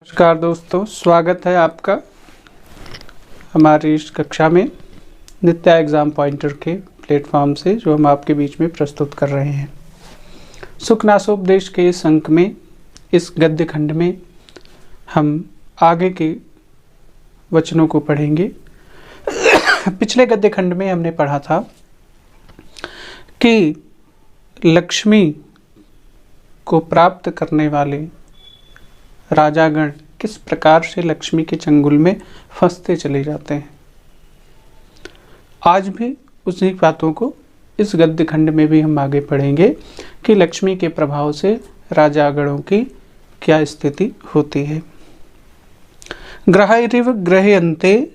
नमस्कार दोस्तों, स्वागत है आपका हमारी इस कक्षा में नित्या एग्ज़ाम पॉइंटर के प्लेटफॉर्म से, जो हम आपके बीच में प्रस्तुत कर रहे हैं। सुखनासोपदेश के इस अंक में, इस गद्य खंड में हम आगे के वचनों को पढ़ेंगे। पिछले गद्य खंड में हमने पढ़ा था कि लक्ष्मी को प्राप्त करने वाले राजागण किस प्रकार से लक्ष्मी के चंगुल में फंसते चले जाते हैं। आज भी उसी बातों को इस गद्य खंड में भी हम आगे पढ़ेंगे कि लक्ष्मी के प्रभाव से राजागणों की क्या स्थिति होती है। ग्रहैरिव ग्रह्यन्ते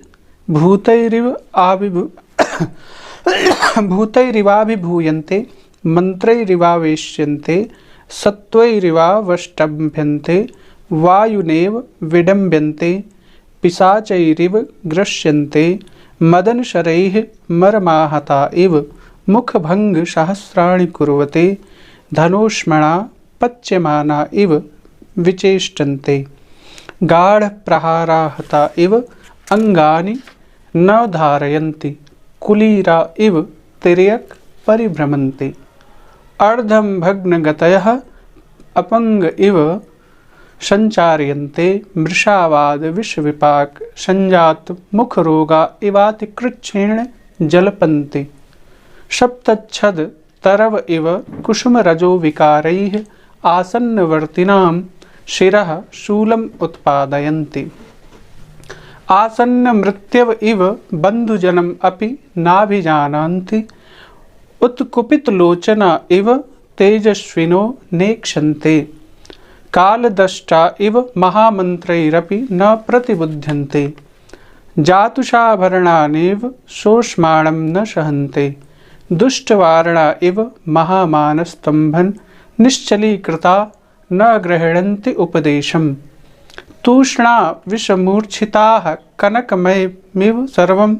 भूतैरिवाभिभूयन्ते मंत्रैरिवावेश्यन्ते सत्त्वैरिवावष्टभ्यन्ते वायुनेव विडम्ब्यन्ते पिशाचैरिव ग्रस्यन्ते मदनशरैः मरमाहता इव मुखभंग सहस्राणि कुर्वते धनुष्मणा पच्यमाना इव विचेष्टन्ते गाढप्रहाराहता इव अंगानि न धारयन्ति कुलीरा इव तिर्यक् परिभ्रमन्ति अर्धं भग्नगतयः अपंग इव संचार्यन्ते मृषावाद विषविपाक संजात मुख रोगा इवातिकृच्छेण जलपन्ति सप्तच्छद तरव इव कुसुम रजो विकारैः आसन्नवर्तिनां शिरः शूलम् उत्पादयन्ति आसन्न मृत्यव इव बन्धुजनम् अपि नाभिजानान्ति उत्कुपितलोचना इव तेजस्विनो नेक्षन्ते कालदष्टा इव महामन्त्रैरपि न प्रतिबुध्यन्ते जातुषाभरणानेव शोष्माणं न सहन्ते दुष्टवारणा इव महामानस्तम्भन् निश्चलीकृता न गृह्णन्ति उपदेशम् तूष्णा विषमूर्छिताः कनकमयमिव सर्वं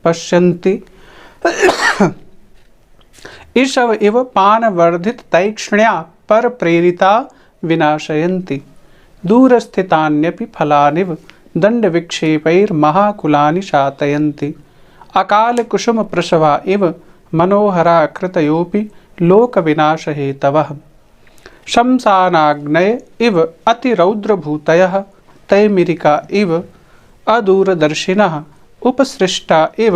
पश्यन्ति ईशव इव पानवर्धित तैक्ष्ण्या परप्रेरिता विनाशयन्ति दूरस्थितान्यपि फलानिव दण्डविक्षेपैर्महाकुलानि शातयन्ति अकालकुसुमप्रसवा इव मनोहरा कृतयोऽपि लोकविनाशहेतवः शंसानाग्नय इव अतिरौद्रभूतयः तैमिरिका इव अदूरदर्शिनः उपसृष्टा इव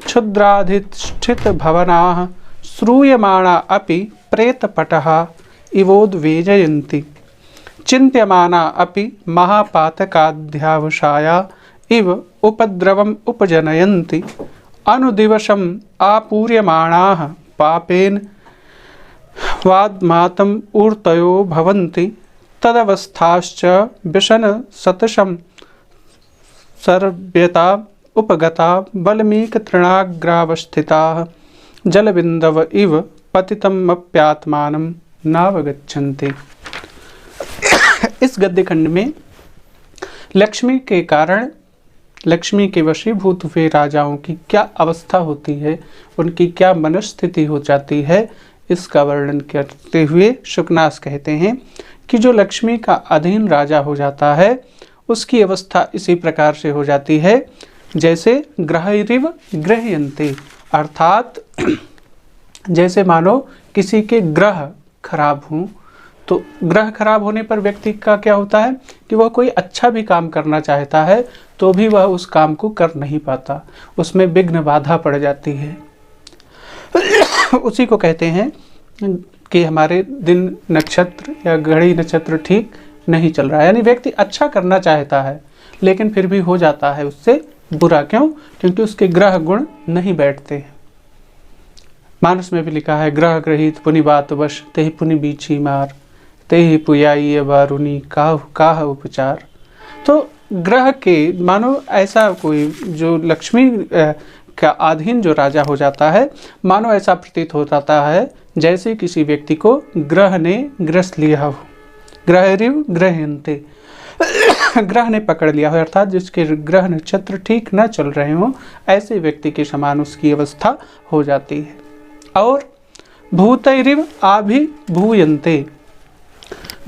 क्षुद्राधिष्ठितभवनाः श्रूयमाणा अपि प्रेतपटः इवोद्वेजयन्ति चिन्त्यमाना अपि महापातकाध्यावसाया इव उपद्रवम् उपजनयन्ति अनुदिवसम् आपूर्यमाणाः पापेन वाद्मातम् ऊर्तयो भवन्ति तदवस्थाश्च व्यसनसततं सर्व्यता उपगता बल्मीकतृणाग्रावस्थिताः जलबिन्दव इव पतितमप्यात्मानं नावगच्छन्ति। इस गद्य खंड में लक्ष्मी के कारण, लक्ष्मी के वशीभूत हुए राजाओं की क्या अवस्था होती है, उनकी क्या मनस्थिति हो जाती है, इसका वर्णन करते हुए शुकनास कहते हैं कि जो लक्ष्मी का अधीन राजा हो जाता है उसकी अवस्था इसी प्रकार से हो जाती है जैसे ग्रहैरिव ग्रह्यन्ते, अर्थात जैसे मानो किसी के ग्रह खराब हों। तो ग्रह खराब होने पर व्यक्ति का क्या होता है कि वह कोई अच्छा भी काम करना चाहता है तो भी वह उस काम को कर नहीं पाता, उसमें विघ्न बाधा पड़ जाती है। उसी को कहते हैं कि हमारे दिन नक्षत्र या घड़ी नक्षत्र ठीक नहीं चल रहा है, यानी व्यक्ति अच्छा करना चाहता है लेकिन फिर भी हो जाता है उससे बुरा। क्यों? क्योंकि उसके ग्रह गुण नहीं बैठते हैं। मानस में भी लिखा है, ग्रह ग्रहित पुनि बात वश तेहि पुनि बीछी मार तेहि पुयाई बारुनी काह उपचार। तो ग्रह के मानो ऐसा कोई जो लक्ष्मी का अधीन जो राजा हो जाता है, मानो ऐसा प्रतीत हो जाता है जैसे किसी व्यक्ति को ग्रह ने ग्रस लिया हो। ग्रहरिव ग्रह्यन्ते, ग्रह ने पकड़ लिया हो, अर्थात जिसके ग्रह नक्षत्र ठीक न चल रहे हों ऐसे व्यक्ति के समान उसकी अवस्था हो जाती है। और भूतैरिव आभिभूयन्ते,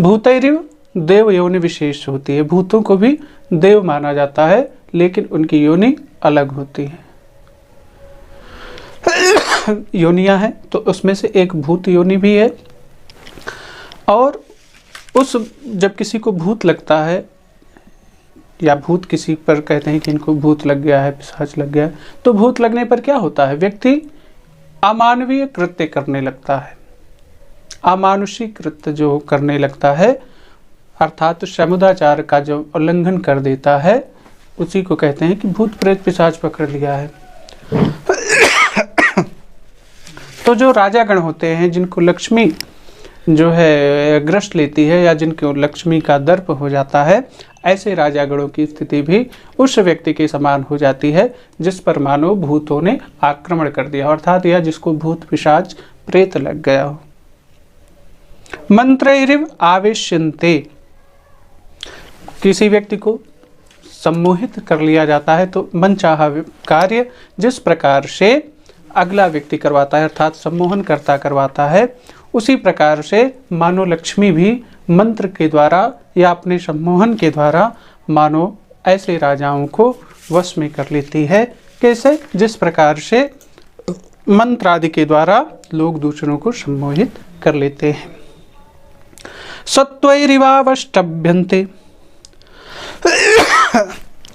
भूतैरिव देव योनि विशेष होती है। भूतों को भी देव माना जाता है, लेकिन उनकी योनि अलग होती है। योनियां हैं तो उसमें से एक भूत योनि भी है। और जब किसी को भूत लगता है या भूत किसी पर कहते हैं कि इनको भूत लग गया है, पिशाच लग गया है, तो भूत लगने पर क्या होता है? व्यक्ति अमानवीय कृत्य करने लगता है, अमानुषी कृत्य जो करने लगता है, अर्थात समुदाचार का जो उल्लंघन कर देता है, उसी को कहते हैं कि भूत प्रेत पिशाच पकड़ लिया है। तो जो राजागण होते हैं, जिनको लक्ष्मी जो है ग्रस्त लेती है या जिनको लक्ष्मी का दर्प हो जाता है, ऐसे राजागणों की स्थिति भी उस व्यक्ति के समान हो जाती है जिस पर मानो भूतों ने आक्रमण कर दिया, अर्थात या जिसको भूत पिशाच प्रेत लग गया हो। मंत्रैरिव आवेश्यन्ते, किसी व्यक्ति को सम्मोहित कर लिया जाता है तो मनचाहा कार्य जिस प्रकार से अगला व्यक्ति करवाता है, अर्थात सम्मोहन करता करवाता है, उसी प्रकार से मानो लक्ष्मी भी मंत्र के द्वारा या अपने सम्मोहन के द्वारा मानो ऐसे राजाओं को वश में कर लेती है। कैसे? जिस प्रकार से मंत्र आदि के द्वारा लोग दूसरों को सम्मोहित कर लेते हैं। सत्वैरिवावष्टभ्यन्ते,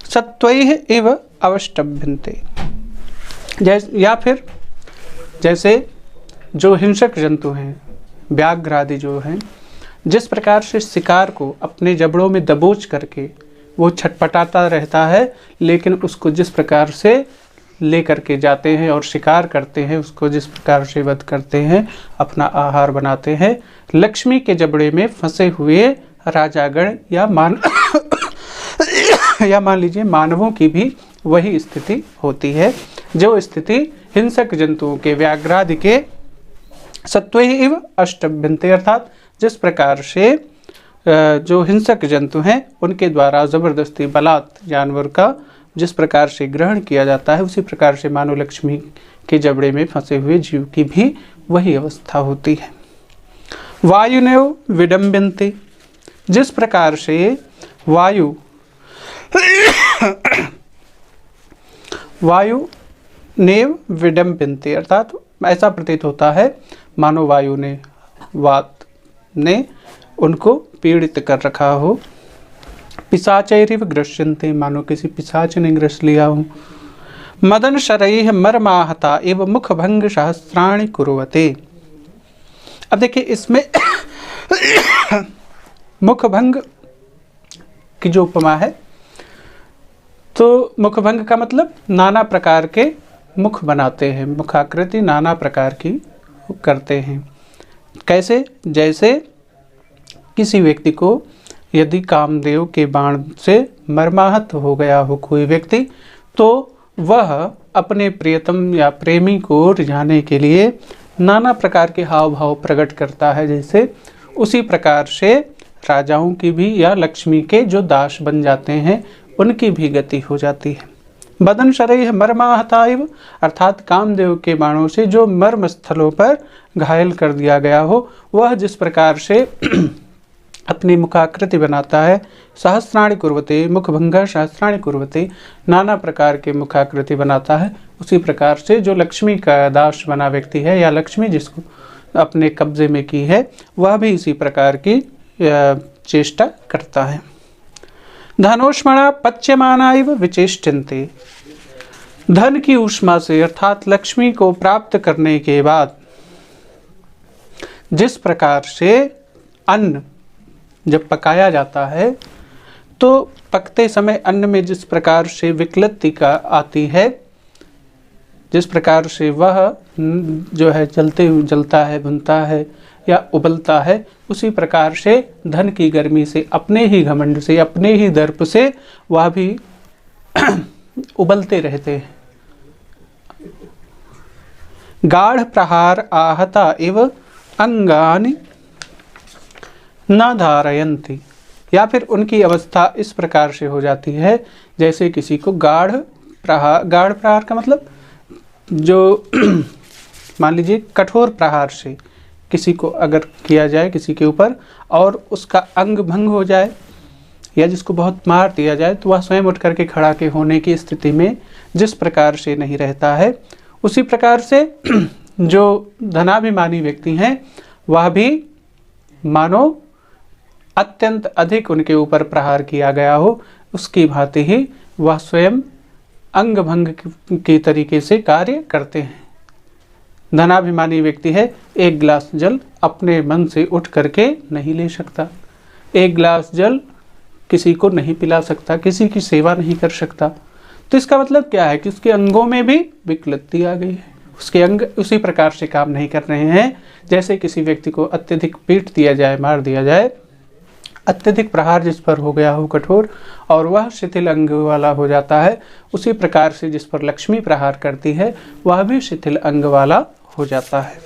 सत्वैः एव अवष्टभ्यन्ते, या फिर जैसे जो हिंसक जंतु हैं, व्याघ्र आदि जो हैं, जिस प्रकार से शिकार को अपने जबड़ों में दबोच करके वो छटपटाता रहता है, लेकिन उसको जिस प्रकार से ले करके जाते हैं और शिकार करते हैं, उसको जिस प्रकार से वध करते हैं, अपना आहार बनाते हैं, लक्ष्मी के जबड़े में फंसे हुए राजागण या मान लीजिए मानवों की भी वही स्थिति होती है। जो स्थिति हिंसक जंतुओं के, व्याघ्रादि के सत्वैव अष्टभ्यन्ते, अर्थात जिस प्रकार से जो हिंसक जंतु हैं उनके द्वारा जबरदस्ती बलात् जानवर का जिस प्रकार से ग्रहण किया जाता है, उसी प्रकार से मानो लक्ष्मी के जबड़े में फंसे हुए जीव की भी वही अवस्था होती है। वायुनेव विडम्बन्ते, जिस प्रकार से वायु नेव विडम्बन्ते, अर्थात ऐसा प्रतीत होता है मानो वायु ने, वात ने उनको पीड़ित कर रखा हो। पिशाचैरिव ग्रस्यन्ते, मानो किसी पिशाच ने ग्रस लिया हो। मदन शरैः मर्माहता एव मुखभंग सहस्राणि कुर्वते। अब देखिए इसमें मुखभंग की जो उपमा है, तो मुखभंग का मतलब नाना प्रकार के मुख बनाते हैं, मुखाकृति नाना प्रकार की करते हैं। कैसे? जैसे किसी व्यक्ति को यदि कामदेव के बाण से मर्माहत हो गया हो कोई व्यक्ति, तो वह अपने प्रियतम या प्रेमी को रिझाने के लिए नाना प्रकार के हाव भाव प्रकट करता है। जैसे उसी प्रकार से राजाओं की भी या लक्ष्मी के जो दास बन जाते हैं उनकी भी गति हो जाती है। बदन शरैः मर्माहताइव, अर्थात कामदेव के बाणों से जो मर्म स्थलों पर घायल कर दिया गया हो, वह जिस प्रकार से अपनी मुखाकृति बनाता है, सहस्राणि कुर्वते, मुखभंगा सहस्राणि कुर्वते, नाना प्रकार के मुखाकृति बनाता है, उसी प्रकार से जो लक्ष्मी का दास बना व्यक्ति है या लक्ष्मी जिसको अपने कब्जे में की है, वह भी इसी प्रकार की चेष्टा करता है। धनोष्मणा पच्यमानाइव विचेष्टन्ते, धन की ऊष्मा से अर्थात लक्ष्मी को प्राप्त करने के बाद जिस प्रकार से अन्न जब पकाया जाता है, तो पकते समय अन्न में जिस प्रकार से विकलति का आती है, जिस प्रकार से वह जो है जलता है, भुनता है या उबलता है, उसी प्रकार से धन की गर्मी से, अपने ही घमंड से, अपने ही दर्प से वह भी उबलते रहते हैं। गाढ़ प्रहार आहता एव अंगानि न धारयन्ति, या फिर उनकी अवस्था इस प्रकार से हो जाती है जैसे किसी को गाढ़ प्रहार का मतलब जो मान लीजिए कठोर प्रहार से किसी को अगर किया जाए किसी के ऊपर और उसका अंग भंग हो जाए या जिसको बहुत मार दिया जाए तो वह स्वयं उठ करके खड़ा के होने की स्थिति में जिस प्रकार से नहीं रहता है, उसी प्रकार से जो धनाभिमानी व्यक्ति हैं वह भी मानो अत्यंत अधिक उनके ऊपर प्रहार किया गया हो उसकी भांति ही वह स्वयं अंग भंग के तरीके से कार्य करते हैं। धनाभिमानी व्यक्ति है, एक गिलास जल अपने मन से उठ करके नहीं ले सकता, एक गिलास जल किसी को नहीं पिला सकता, किसी की सेवा नहीं कर सकता। तो इसका मतलब क्या है कि उसके अंगों में भी विकलत्ति आ गई है, उसके अंग उसी प्रकार से काम नहीं कर रहे हैं जैसे किसी व्यक्ति को अत्यधिक पीट दिया जाए, मार दिया जाए, अत्यधिक प्रहार जिस पर हो गया हो कठोर और वह शिथिल अंग वाला हो जाता है, उसी प्रकार से जिस पर लक्ष्मी प्रहार करती है वह भी शिथिल अंग वाला हो जाता है।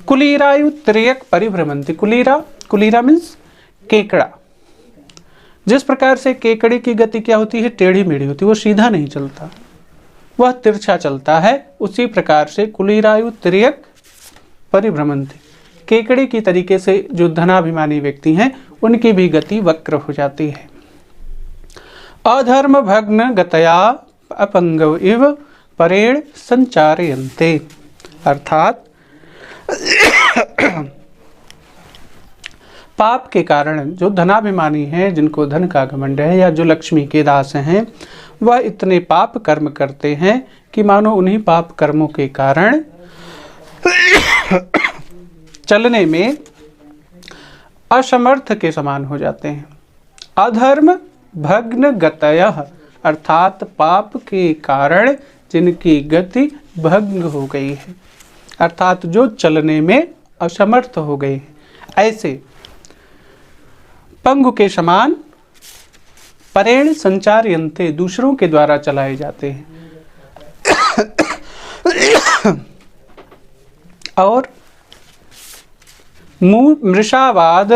कुलीरायु त्रियक परिभ्रमंती। कुलीरा मीन्स केकड़ा। जिस प्रकार से केकड़े की गति क्या होती है, टेढ़ी मेढ़ी होती है, वो सीधा नहीं चलता, वह तिरछा चलता है, उसी प्रकार से कुलीरायु त्रियक परिभ्रमंती। केकड़े की तरीके से जो धनाभिमानी व्यक्ति हैं उनकी भी गति वक्र हो जाती है। अधर्म भग्न गतया अपंगव इव परेण संचारयन्ते। अर्थात पाप के कारण जो धनाभिमानी हैं, जिनको धन का घमंड है या जो लक्ष्मी के दास हैं, वह इतने पाप कर्म करते हैं कि मानो उन्हीं पाप कर्मों के कारण चलने में असमर्थ के समान हो जाते हैं। अधर्म भग्न गतयः अर्थात पाप के कारण जिनकी गति भंग हो गई है, अर्थात जो चलने में असमर्थ हो गए हैं, ऐसे पंगु के समान परेण संचारयन्ते दूसरों के द्वारा चलाए जाते हैं। और मृषावाद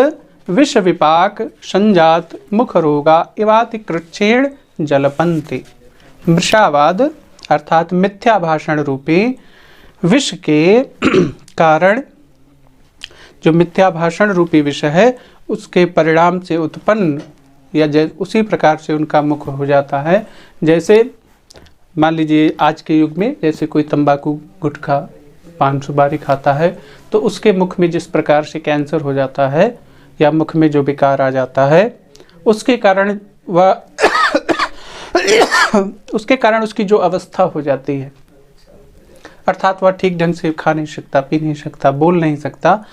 विष विपाक संजात मुख रोगा इवाति कृच्छेण जलपन्ते। मृषावाद अर्थात मिथ्या भाषण रूपी विष के कारण, जो मिथ्या भाषण रूपी विष है उसके परिणाम से उत्पन्न या उसी प्रकार से उनका मुख हो जाता है। जैसे मान लीजिए आज के युग में जैसे कोई तंबाकू गुटखा पान सुपारी खाता है तो उसके मुख में जिस प्रकार से कैंसर हो जाता है या मुख में जो विकार आ जाता है उसके कारण वह उसके कारण उसकी जो अवस्था हो जाती है, अर्थात वह ठीक ढंग से खा नहीं सकता, पी नहीं सकता, बोल नहीं सकता।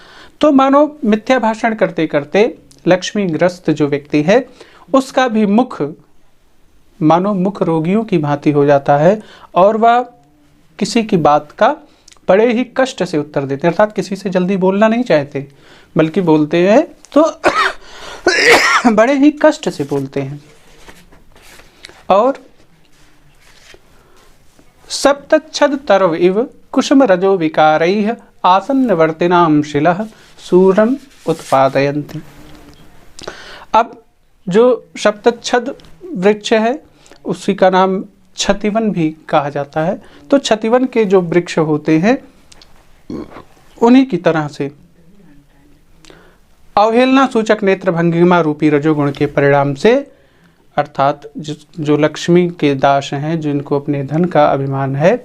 तो मानो मिथ्या भाषण करते करते लक्ष्मी ग्रस्त जो व्यक्ति है उसका भी मुख मानो मुख रोगियों की भांति हो जाता है और वह किसी की बात का बड़े ही कष्ट से उत्तर देते हैं, अर्थात किसी से जल्दी बोलना नहीं चाहते बल्कि बोलते हैं तो बड़े ही कष्ट से बोलते हैं। और सप्तच्छद तरव इव कुसुम रजो विकारैः आसन्नवर्तिनां शिलः सूरम उत्पादयन्ति। अब जो सप्तच्छद वृक्ष है उसी का नाम छतिवन भी कहा जाता है। तो छतिवन के जो वृक्ष होते हैं उन्हीं की तरह से अवहेलना सूचक नेत्र भंगिमा रूपी रजोगुण के परिणाम से, अर्थात जो लक्ष्मी के दास हैं जिनको अपने धन का अभिमान है,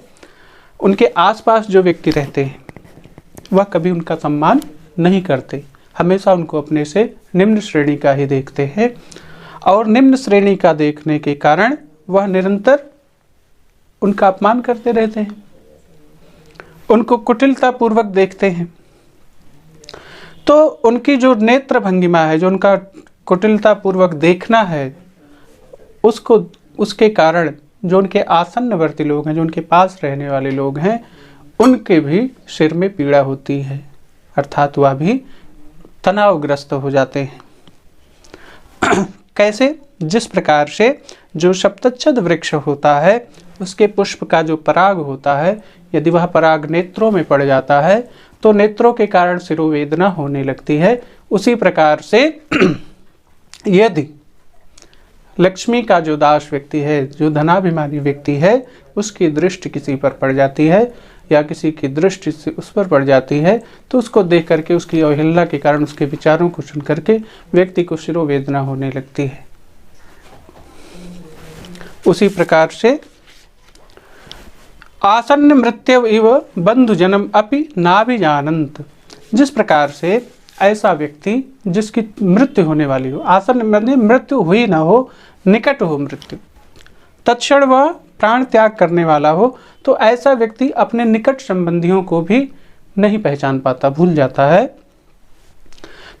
उनके आसपास जो व्यक्ति रहते हैं वह कभी उनका सम्मान नहीं करते, हमेशा उनको अपने से निम्न श्रेणी का ही देखते हैं और निम्न श्रेणी का देखने के कारण वह निरंतर उनका अपमान करते रहते हैं, उनको कुटिलता पूर्वक देखते हैं। तो उनकी जो नेत्र भंगिमा है, जो उनका कुटिलता पूर्वक देखना है, उसको उसके कारण जो उनके आसन्नवर्ती लोग हैं, जो उनके पास रहने वाले लोग हैं, उनके भी सिर में पीड़ा होती है, अर्थात वह भी तनावग्रस्त हो जाते हैं। कैसे? जिस प्रकार से जो सप्तच्छद वृक्ष होता है उसके पुष्प का जो पराग होता है, यदि वह पराग नेत्रों में पड़ जाता है तो नेत्रों के कारण शिरोवेदना होने लगती है। उसी प्रकार से यदि लक्ष्मी का जो दास व्यक्ति है, जो धनाभिमानी व्यक्ति है, उसकी दृष्टि किसी पर पड़ जाती है या किसी की दृष्टि से उस पर पड़ जाती है तो उसको देख करके, उसकी अवहेलना के कारण, उसके विचारों को सुन करके व्यक्ति को शिरोवेदना होने लगती है। उसी प्रकार से आसन्न मृत्यु इव बंधु जन्म अपि नाभिजानंत, जिस प्रकार से ऐसा व्यक्ति जिसकी मृत्यु होने वाली हो, आसन्न मृत्यु हुई ना हो, निकट हो मृत्यु, तत्क्षण वह प्राण त्याग करने वाला हो, तो ऐसा व्यक्ति अपने निकट संबंधियों को भी नहीं पहचान पाता, भूल जाता है।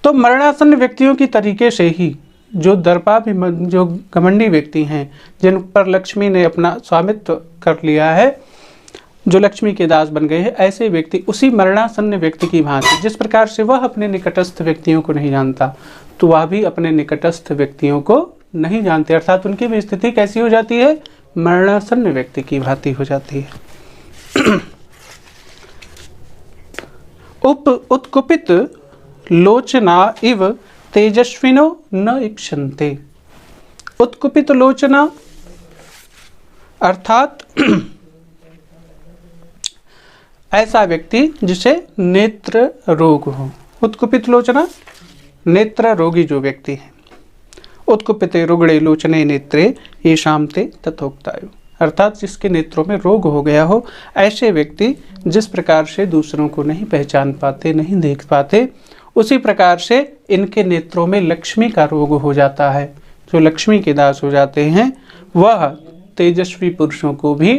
तो मरणासन्न व्यक्तियों की तरीके से ही जो जो घमंडी व्यक्ति हैं, जिन पर लक्ष्मी ने अपना स्वामित्व कर लिया है, जो लक्ष्मी के दास बन गए हैं, ऐसे व्यक्ति उसी मरणासन्न व्यक्ति की भांति, जिस प्रकार से वह अपने निकटस्थ व्यक्तियों को नहीं जानता, तो वह भी अपने निकटस्थ व्यक्तियों को नहीं जानते, अर्थात उनकी भी स्थिति कैसी हो जाती है, मरणासन्न व्यक्ति की भांति हो जाती है। उत्कुपित लोचना इव तेजस्विनो न इक्षन्ते। उत्कुपित लोचना अर्थात ऐसा व्यक्ति जिसे नेत्र रोग हो। उत्कुपित लोचना, नेत्र रोगी जो व्यक्ति है। उत्कुपिते रुगड़े लोचने नेत्रे येषां ते तथोक्तायु, अर्थात जिसके नेत्रों में रोग हो गया हो, ऐसे व्यक्ति जिस प्रकार से दूसरों को नहीं पहचान पाते, नहीं देख पाते, उसी प्रकार से इनके नेत्रों में लक्ष्मी का रोग हो जाता है। जो लक्ष्मी के दास हो जाते हैं वह तेजस्वी पुरुषों को भी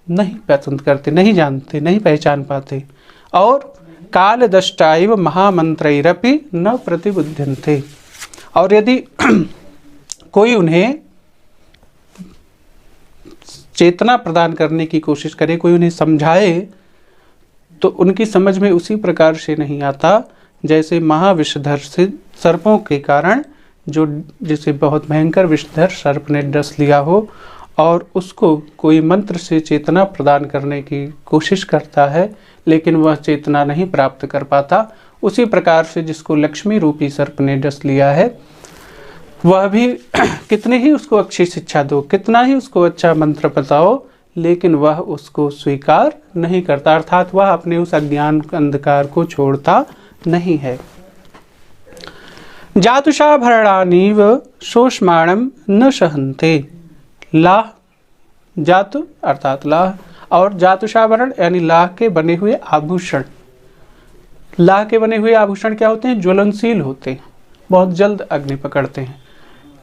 नहीं पसंद करते, नहीं जानते, नहीं पहचान पाते, और कालदष्टाइव महामंत्रैरपि न प्रतिबुध्यन्ते। और यदि कोई उन्हें चेतना प्रदान करने की कोशिश करे, कोई उन्हें समझाए, तो उनकी समझ में उसी प्रकार से नहीं आता जैसे महाविषधर से सर्पों के कारण, जो जिसे बहुत भयंकर विषधर सर्प ने डस लिया हो और उसको कोई मंत्र से चेतना प्रदान करने की कोशिश करता है लेकिन वह चेतना नहीं प्राप्त कर पाता, उसी प्रकार से जिसको लक्ष्मी रूपी सर्प ने डस लिया है, वह भी कितने ही उसको अच्छी शिक्षा दो, कितना ही उसको अच्छा मंत्र बताओ, लेकिन वह उसको स्वीकार नहीं करता, अर्थात वह अपने उस अज्ञान अंधकार को छोड़ता नहीं है। जातुषाभरणानीव शोषमाणम न सहन्ते। लाह, जातु अर्थात लाह, और जातुषाभरण यानी लाह के बने हुए आभूषण। लाह के बने हुए आभूषण क्या होते हैं? ज्वलनशील होते हैं, बहुत जल्द अग्नि पकड़ते हैं।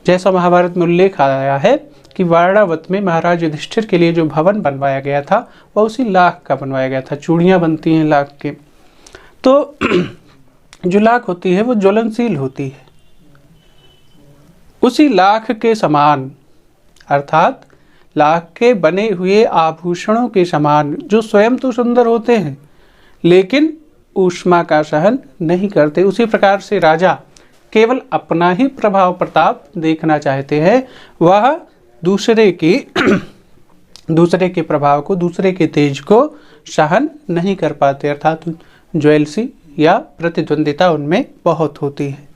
जैसा महाभारत में उल्लेख आया है कि वाराणवत में महाराज युधिष्ठिर के लिए जो भवन बनवाया गया था वह उसी लाख का बनवाया गया था। चूड़ियाँ बनती हैं लाख के, तो जो लाख होती है वो ज्वलनशील होती है। उसी लाख के समान, अर्थात लाख के बने हुए आभूषणों के समान, जो स्वयं तो सुंदर होते हैं लेकिन ऊष्मा का सहन नहीं करते, उसी प्रकार से राजा केवल अपना ही प्रभाव प्रताप देखना चाहते हैं, वह दूसरे के प्रभाव को, दूसरे के तेज को सहन नहीं कर पाते, अर्थात ज्वेलसी या प्रतिद्वंदिता उनमें बहुत होती है।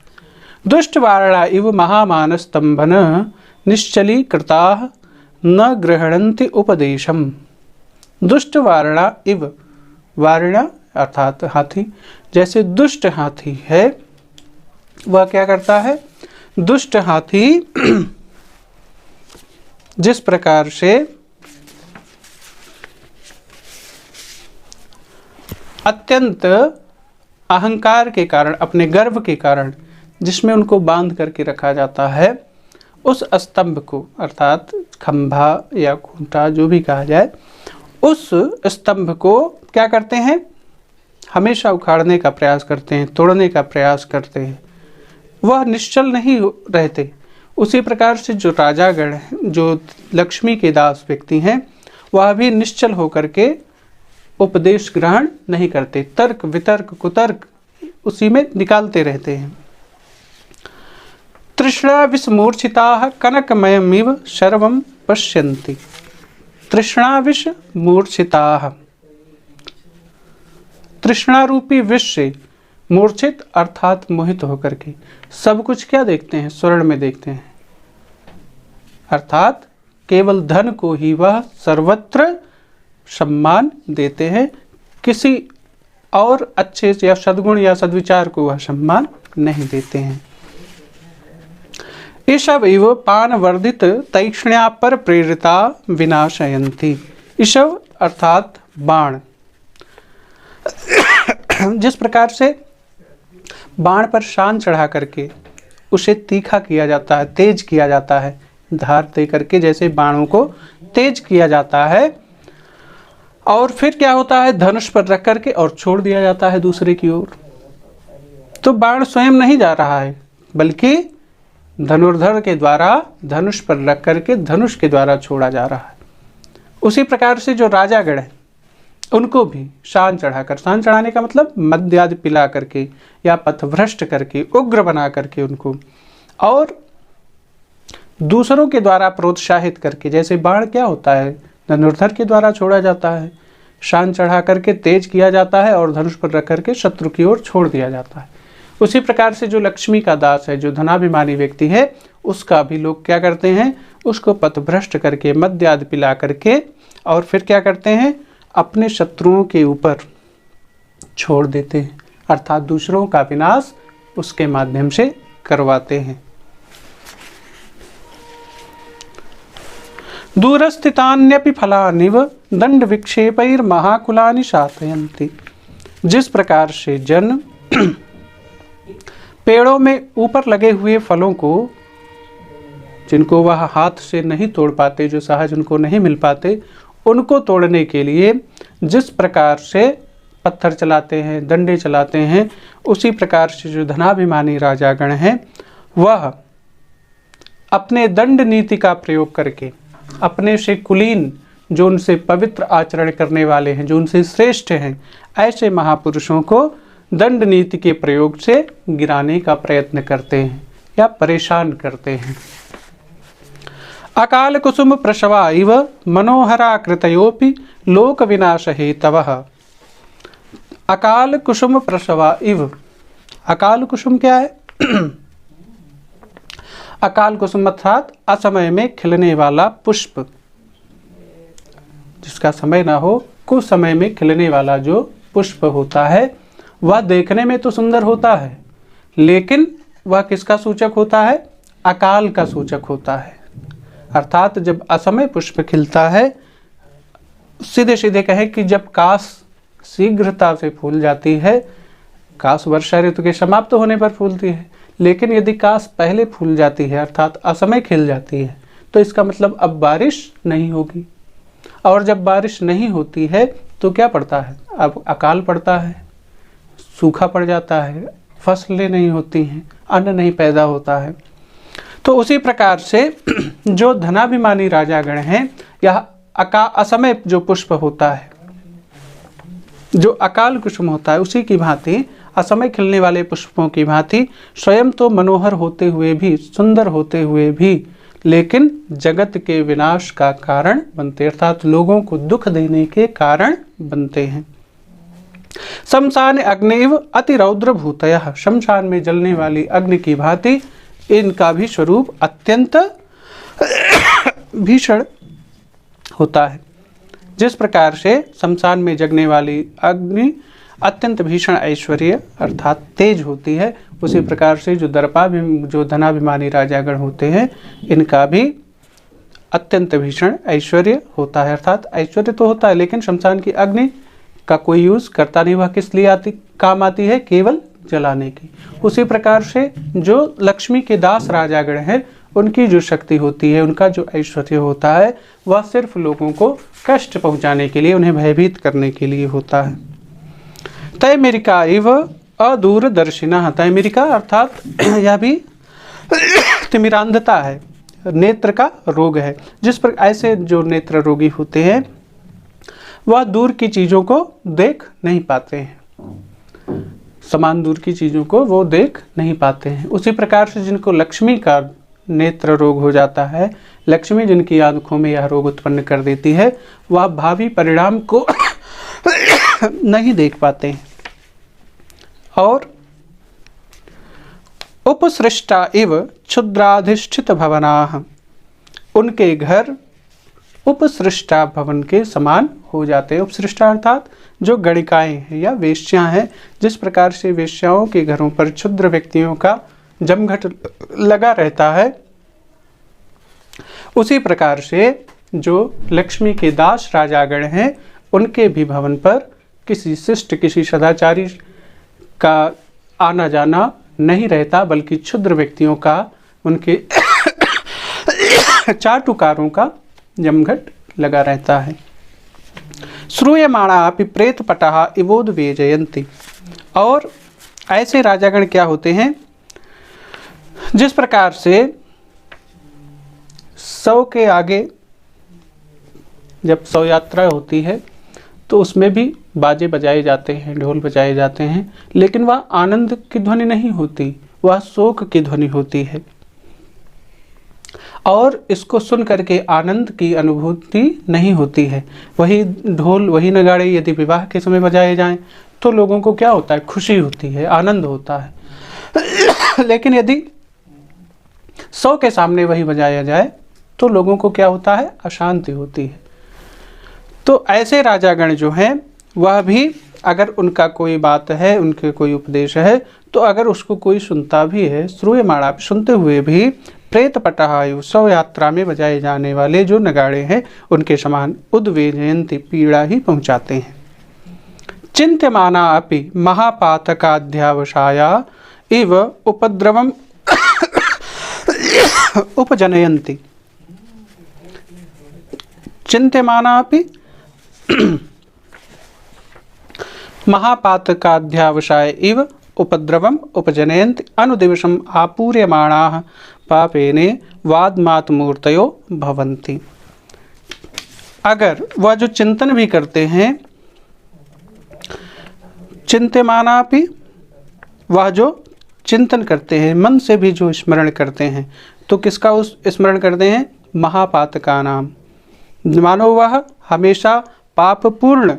दुष्ट वारणा इव महामानस्तंभन निश्चली कृता न गृहणन्ति उपदेशम। दुष्ट वारणा इव, वारणा अर्थात हाथी, जैसे दुष्ट हाथी है वह क्या करता है? दुष्ट हाथी जिस प्रकार से अत्यंत अहंकार के कारण, अपने गर्व के कारण जिसमें उनको बांध करके रखा जाता है, उस स्तंभ को अर्थात खंभा या खूंटा जो भी कहा जाए, उस स्तंभ को क्या करते हैं? हमेशा उखाड़ने का प्रयास करते हैं, तोड़ने का प्रयास करते हैं, वह निश्चल नहीं रहते। उसी प्रकार से जो राजागण हैं, जो लक्ष्मी के दास व्यक्ति हैं, वह भी निश्चल होकर के उपदेश ग्रहण नहीं करते, तर्क वितर्क कुतर्क उसी में निकालते रहते हैं। तृष्णा विषमूर्छिताः कनकमयमिव सर्वं पश्यन्ति। तृष्णा विष मूर्छिताः, तृष्णा रूपी विष से मूर्छित अर्थात मोहित होकर के सब कुछ क्या देखते हैं? स्वर्ण में देखते हैं, अर्थात केवल धन को ही वह सर्वत्र सम्मान देते हैं, किसी और अच्छे या सद्गुण या सद्विचार को वह सम्मान नहीं देते हैं। ईशव इव पान वर्धित तैक्ष्ण्या पर प्रेरिता विनाशयंती। ईशव अर्थात बाण। जिस प्रकार से बाण पर शान चढ़ा करके उसे तीखा किया जाता है, तेज किया जाता है, धार दे करके जैसे बाणों को तेज किया जाता है, और फिर क्या होता है, धनुष पर रख करके और छोड़ दिया जाता है दूसरे की ओर। तो बाण स्वयं नहीं जा रहा है, बल्कि धनुर्धर के द्वारा धनुष पर रख करके धनुष के द्वारा छोड़ा जा रहा है। उसी प्रकार से जो राजागण है उनको भी शान चढ़ाकर, शान चढ़ाने का मतलब मद्यादि पिला करके या पथभ्रष्ट करके, उग्र बना करके उनको, और दूसरों के द्वारा प्रोत्साहित करके, जैसे बाण क्या होता है, धनुर्धर के द्वारा छोड़ा जाता है, शान चढ़ा करके तेज किया जाता है और धनुष पर रख करके शत्रु की ओर छोड़ दिया जाता है। उसी प्रकार से जो लक्ष्मी का दास है, जो धनाभिमानी व्यक्ति है, उसका भी लोग क्या करते हैं, उसको पथभ्रष्ट करके, मद्यादि पिला करके, और फिर क्या करते हैं, अपने शत्रुओं के ऊपर छोड़ देते हैं, अर्थात दूसरों का विनाश उसके माध्यम से करवाते हैं। दूरस्थितान्यपि फलानिव दंड विक्षेपैर महाकुलानि शातयन्ति। जिस प्रकार से जन पेड़ों में ऊपर लगे हुए फलों को, जिनको वह हाथ से नहीं तोड़ पाते, जो सहज उनको नहीं मिल पाते, उनको तोड़ने के लिए जिस प्रकार से पत्थर चलाते हैं, डंडे चलाते हैं, उसी प्रकार से जो धनाभिमानी राजागण हैं वह अपने दंड नीति का प्रयोग करके अपने से कुलीन, जो उनसे पवित्र आचरण करने वाले हैं, जो उनसे श्रेष्ठ हैं, ऐसे महापुरुषों को दंड नीति के प्रयोग से गिराने का प्रयत्न करते हैं या परेशान करते हैं। अकाल कुसुम प्रसवा इव मनोहरा कृतयोपि लोक विनाश हेतवः। अकाल कुसुम प्रसवा इव। अकाल कुसुम क्या है? अकाल कुसुम अर्थात असमय में खिलने वाला पुष्प, जिसका समय ना हो, कुछ समय में खिलने वाला जो पुष्प होता है वह देखने में तो सुंदर होता है, लेकिन वह किसका सूचक होता है? अकाल का सूचक होता है। अर्थात जब असमय पुष्प खिलता है, सीधे सीधे कहें कि जब काश शीघ्रता से फूल जाती है, काश वर्षा ऋतु के समाप्त होने पर फूलती है, लेकिन यदि काश पहले फूल जाती है अर्थात असमय खिल जाती है, तो इसका मतलब अब बारिश नहीं होगी, और जब बारिश नहीं होती है तो क्या पड़ता है? अब अकाल पड़ता है, सूखा पड़ जाता है, फसलें नहीं होती हैं, अन्न नहीं पैदा होता है। तो उसी प्रकार से जो धनाभिमानी राजागण हैं, यह असमय जो पुष्प होता है, जो अकाल कुसुम होता है, उसी की भांति असमय खिलने वाले पुष्पों की भांति स्वयं तो मनोहर होते हुए भी, सुंदर होते हुए भी, लेकिन जगत के विनाश का कारण बनते, अर्थात लोगों को दुख देने के कारण बनते हैं। शमशान अग्निव अति रौद्र भूतयः। शमशान में जलने वाली अग्नि की भांति इनका भी स्वरूप अत्यंत भीषण होता है। जिस प्रकार से शमशान में जगने वाली अग्नि अत्यंत भीषण ऐश्वर्य अर्थात तेज होती है, उसी प्रकार से जो धनाभिमानी राजागण होते हैं, इनका भी अत्यंत भीषण ऐश्वर्य होता है। अर्थात ऐश्वर्य तो होता है, लेकिन शमशान की अग्नि का कोई यूज करता नहीं, वह किस लिए काम आती है? केवल जलाने की। उसी प्रकार से जो लक्ष्मी के दास राजागण हैं, उनकी जो शक्ति होती है, उनका जो ऐश्वर्य होता है, वह सिर्फ लोगों को कष्ट पहुंचाने के लिए, उन्हें भयभीत करने के लिए होता है। तैमेरिका इव अदूरदर्शिनः। तैमेरिका अर्थात यह भी तिमिरांधता है, नेत्र का रोग है। जिस पर ऐसे जो नेत्र रोगी होते हैं वह दूर की चीज़ों को देख नहीं पाते हैं, समान दूर की चीज़ों को वो देख नहीं पाते हैं। उसी प्रकार से जिनको लक्ष्मी का नेत्र रोग हो जाता है, लक्ष्मी जिनकी आंखों में यह रोग उत्पन्न कर देती है, वह भावी परिणाम को नहीं देख पाते हैं। और उपसृष्टा इव क्षुद्राधिष्ठित भवनाः। उनके घर उपसृष्टा भवन के समान हो जाते हैं। उपसृष्टा अर्थात जो गणिकाएं हैं या वेश्यां हैं, जिस प्रकार से वेश्याओं के घरों पर क्षुद्र व्यक्तियों का जमघट लगा रहता है, उसी प्रकार से जो लक्ष्मी के दास राजागण हैं उनके भी भवन पर किसी शिष्ट, किसी सदाचारी का आना जाना नहीं रहता, बल्कि क्षुद्र व्यक्तियों का, उनके चाटुकारों का जमघट लगा रहता है। श्रूयमाणा अपि प्रेतपटः इवोद्वेजयन्ति। और ऐसे राजागण क्या होते हैं, जिस प्रकार से 100 के आगे जब 100 यात्रा होती है तो उसमें भी बाजे बजाए जाते हैं, ढोल बजाए जाते हैं, लेकिन वह आनंद की ध्वनि नहीं होती, वह शोक की ध्वनि होती है। और इसको सुन करके आनंद की अनुभूति नहीं होती है। वही ढोल, वही नगाड़े यदि विवाह के समय बजाए जाएं तो लोगों को क्या होता है, खुशी होती है, आनंद होता है। लेकिन यदि 100 के सामने वही बजाया जाए तो लोगों को क्या होता है, अशांति होती है। तो ऐसे राजागण जो हैं वह भी, अगर उनका कोई बात है, उनके कोई उपदेश है, तो अगर उसको कोई सुनता भी है, श्रूयमाणा सुनते हुए भी, प्रेतपटः 100 यात्रा में बजाए जाने वाले जो नगाड़े हैं उनके समान उद्वेजयन्ति, पीड़ा ही पहुंचाते हैं। चिंत्यमाना अपि महापातकाध्यावसाया इव उपद्रवम उपजनयन्ति। चिंत्यमाना अपि महापातकाध्यावसाय इव उपद्रवम उपजनयन्ति अनुदिवसम आपूर्यमाणाः पापेने वादमातमूर्तयो भवन्ति। अगर वह जो चिंतन भी करते हैं, चिंत्यमानापि, वह जो चिंतन करते हैं, मन से भी जो स्मरण करते हैं, तो किसका उस स्मरण करते हैं, महापातका नाम, मानो वह हमेशा पापपूर्ण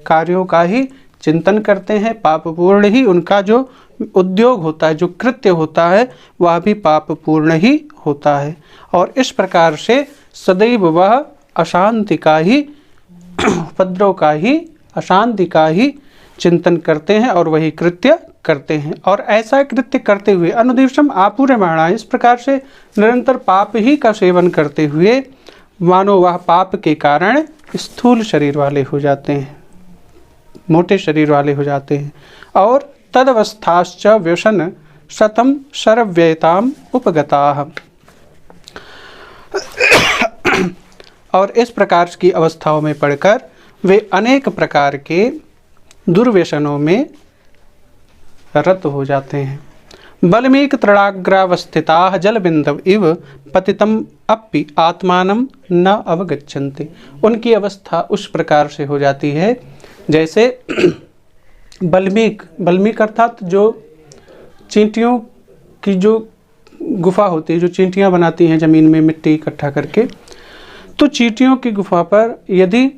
कार्यों का ही चिंतन करते हैं, पापपूर्ण ही उनका जो उद्योग होता है, जो कृत्य होता है, वह भी पापपूर्ण ही होता है। और इस प्रकार से सदैव वह अशांति का ही, उपद्रव का ही, अशांति का ही चिंतन करते हैं और वही कृत्य करते हैं। और ऐसा कृत्य करते हुए अनुदिवसम आपूर्यमाणा, इस प्रकार से निरंतर पाप ही का सेवन करते हुए मानो वह पाप के कारण स्थूल शरीर वाले हो जाते हैं, मोटे शरीर वाले हो जाते हैं। और तदवस्थाश्च व्यसन शतम शरव्यताम उपगताः। और इस प्रकार की अवस्थाओं में पढ़कर वे अनेक प्रकार के दुर्व्यसनों में रत हो जाते हैं। बल्मीक तृणाग्रावस्थिताः जलबिंदव इव पतितम अपि आत्मानं न अवगच्छन्ति। उनकी अवस्था उस प्रकार से हो जाती है जैसे बल्मीक अर्थात जो चींटियों की जो गुफा होती है, जो चींटियां बनाती हैं ज़मीन में मिट्टी इकट्ठा करके, तो चींटियों की गुफा पर यदि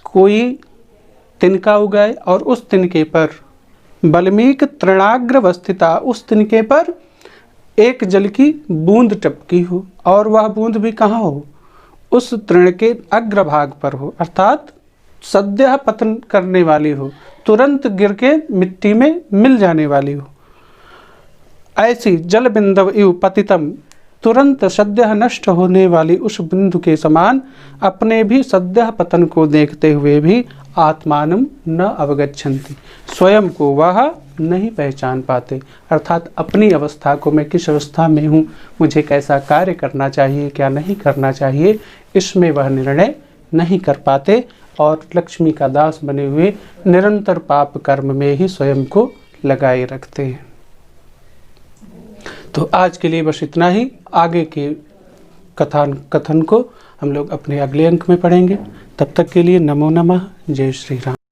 कोई तिनका उगाए और उस तिनके पर बल्मीक तृणाग्रवस्थिता, उस तिनके पर एक जल की बूंद टपकी हो, और वह बूंद भी कहाँ हो, उस तृण के अग्रभाग पर हो, अर्थात सद्यः पतन करने वाली हो, तुरंत गिर के मिट्टी में मिल जाने वाली हो, ऐसी जल बिंदव इव पतितम, तुरंत सद्यः नष्ट होने वाली उस बिंदु के समान अपने भी सद्यः पतन को देखते हुए भी आत्मानं न अवगच्छन्ति, स्वयं को वह नहीं पहचान पाते। अर्थात अपनी अवस्था को, मैं किस अवस्था में हूँ, मुझे कैसा कार्य करना चाहिए, क्या नहीं करना चाहिए, इसमें वह निर्णय नहीं कर पाते और लक्ष्मी का दास बने हुए निरंतर पाप कर्म में ही स्वयं को लगाए रखते हैं। तो आज के लिए बस इतना ही। आगे के कथन को हम लोग अपने अगले अंक में पढ़ेंगे। तब तक के लिए नमो नमः, जय श्री राम।